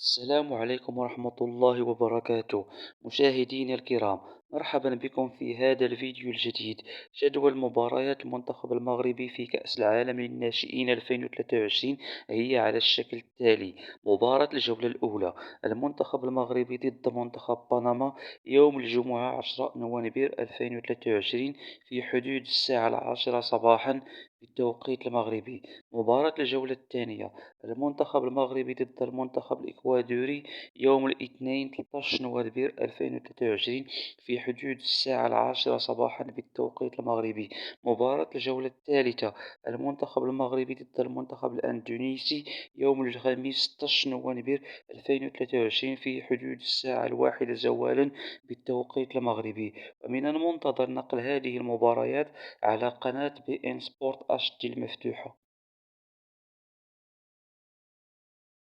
السلام عليكم ورحمة الله وبركاته. مشاهدينا الكرام، مرحبا بكم في هذا الفيديو الجديد. جدول مباريات المنتخب المغربي في كأس العالم للناشئين 2023 هي على الشكل التالي: مباراة الجولة الأولى، المنتخب المغربي ضد منتخب بنما، يوم الجمعة 10 نوفمبر 2023 في حدود الساعة 10 صباحا بالتوقيت المغربي. مباراة الجولة الثانية، المنتخب المغربي ضد المنتخب الإكوادوري، يوم الاثنين 13 نوفمبر 2023 في حدود الساعة 10 صباحا بالتوقيت المغربي. مباراة الجولة الثالثة، المنتخب المغربي ضد المنتخب الأندونيسي، يوم الخميس 16 نوفمبر 2023 في حدود الساعة 1 زوالا بالتوقيت المغربي. ومن المنتظر نقل هذه المباريات على قناة بي إن سبورت HD المفتوحة.